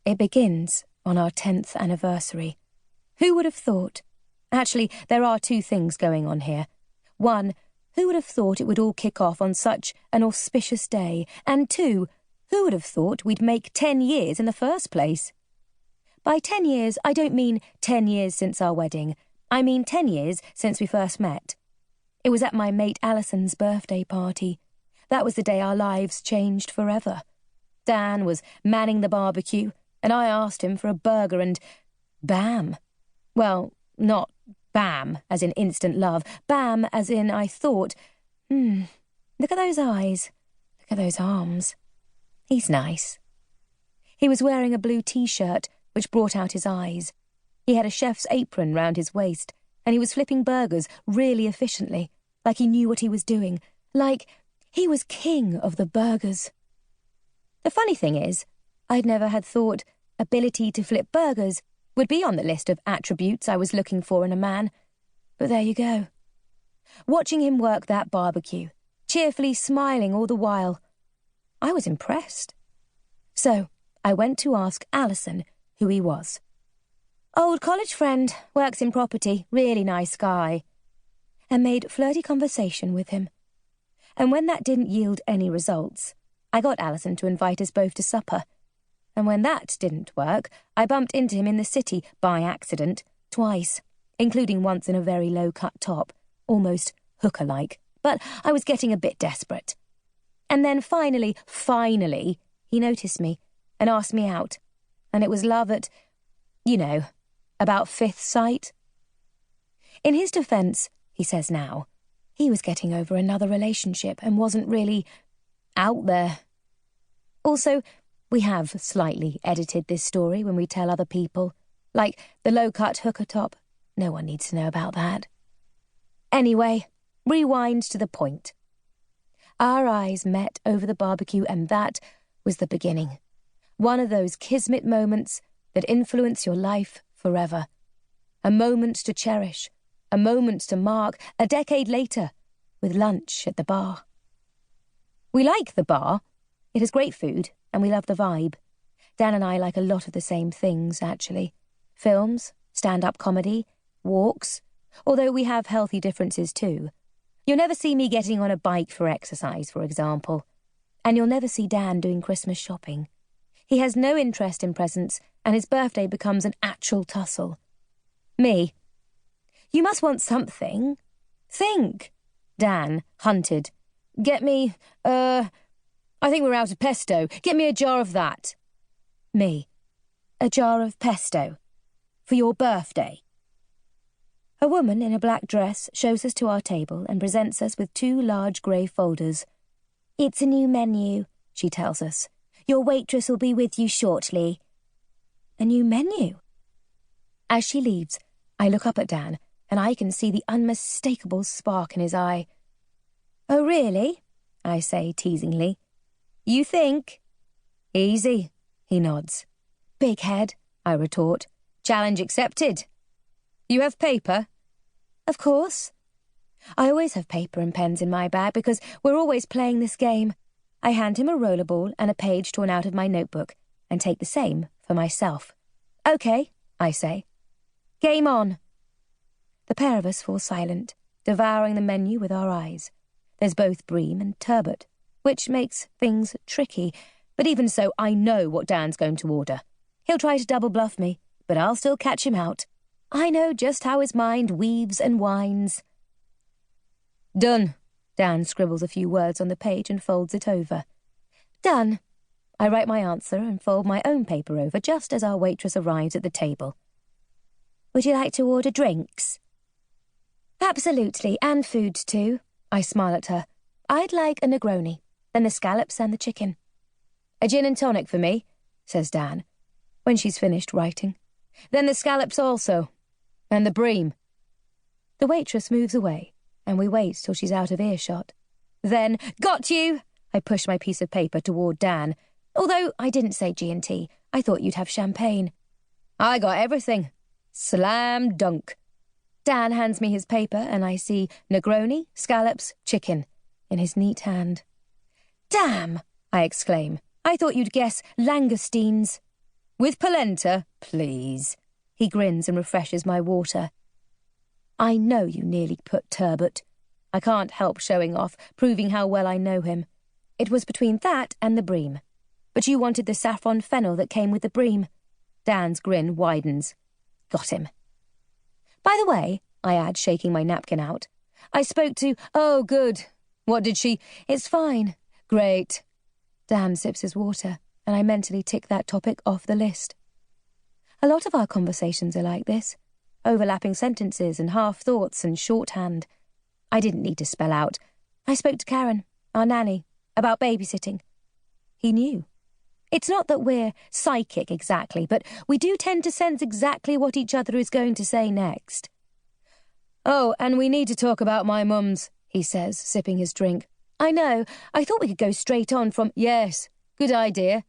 It begins on our 10th anniversary. Who would have thought? Actually, there are two things going on here. One, who would have thought it would all kick off on such an auspicious day? And two, who would have thought we'd make 10 years in the first place? By 10 years, I don't mean 10 years since our wedding. I mean 10 years since we first met. It was at my mate Alison's birthday party. That was the day our lives changed forever. Dan was manning the barbecue, and I asked him for a burger and bam. Well, not bam as in instant love, bam as in I thought, look at those eyes, look at those arms. He's nice. He was wearing a blue t-shirt, which brought out his eyes. He had a chef's apron round his waist, and he was flipping burgers really efficiently, like he knew what he was doing, like he was king of the burgers. The funny thing is, I'd never had thought ability to flip burgers would be on the list of attributes I was looking for in a man. But there you go. Watching him work that barbecue, cheerfully smiling all the while, I was impressed. So I went to ask Alison who he was. Old college friend, works in property, really nice guy. And made flirty conversation with him. And when that didn't yield any results, I got Alison to invite us both to supper. And when that didn't work, I bumped into him in the city, by accident, twice, including once in a very low-cut top, almost hooker-like, but I was getting a bit desperate. And then finally, he noticed me and asked me out, and it was love at, about fifth sight. In his defence, he says now, he was getting over another relationship and wasn't really out there. Also, we have slightly edited this story when we tell other people, like the low-cut hooker top. No one needs to know about that. Anyway, rewind to the point. Our eyes met over the barbecue, and that was the beginning. One of those kismet moments that influence your life forever. A moment to cherish, a moment to mark, a decade later, with lunch at the bar. We like the bar. It has great food, and we love the vibe. Dan and I like a lot of the same things, actually. Films, stand-up comedy, walks, although we have healthy differences too. You'll never see me getting on a bike for exercise, for example. And you'll never see Dan doing Christmas shopping. He has no interest in presents, and his birthday becomes an actual tussle. Me. You must want something. Think. Dan hunted. Get me, I think we're out of pesto. Get me a jar of that. Me. A jar of pesto. For your birthday. A woman in a black dress shows us to our table and presents us with 2 large grey folders. It's a new menu, she tells us. Your waitress will be with you shortly. A new menu? As she leaves, I look up at Dan, and I can see the unmistakable spark in his eye. Oh, really? I say teasingly. You think? Easy, he nods. Big head, I retort. Challenge accepted. You have paper? Of course. I always have paper and pens in my bag because we're always playing this game. I hand him a rollerball and a page torn out of my notebook and take the same for myself. Okay, I say. Game on. The pair of us fall silent, devouring the menu with our eyes. There's both bream and turbot, which makes things tricky, but even so I know what Dan's going to order. He'll try to double bluff me, but I'll still catch him out. I know just how his mind weaves and winds. Done. Dan scribbles a few words on the page and folds it over. Done. I write my answer and fold my own paper over just as our waitress arrives at the table. Would you like to order drinks? Absolutely, and food too. I smile at her. I'd like a Negroni, then the scallops and the chicken. A gin and tonic for me, says Dan, when she's finished writing. Then the scallops also. And the bream. The waitress moves away, and we wait till she's out of earshot. Then, got you! I push my piece of paper toward Dan. Although I didn't say G&T, I thought you'd have champagne. I got everything. Slam dunk. Dan hands me his paper, and I see Negroni, scallops, chicken in his neat hand. Damn! I exclaim. I thought you'd guess langoustines. With polenta, please. He grins and refreshes my water. I know you nearly put turbot. I can't help showing off, proving how well I know him. It was between that and the bream. But you wanted the saffron fennel that came with the bream. Dan's grin widens. Got him. By the way, I add, shaking my napkin out, I spoke to... Oh, good. What did she... It's fine. Great. Dan sips his water, and I mentally tick that topic off the list. A lot of our conversations are like this. Overlapping sentences and half-thoughts and shorthand. I didn't need to spell out. I spoke to Karen, our nanny, about babysitting. He knew. It's not that we're psychic exactly, but we do tend to sense exactly what each other is going to say next. Oh, and we need to talk about my mums, he says, sipping his drink. I know. I thought we could go straight on from, yes, good idea,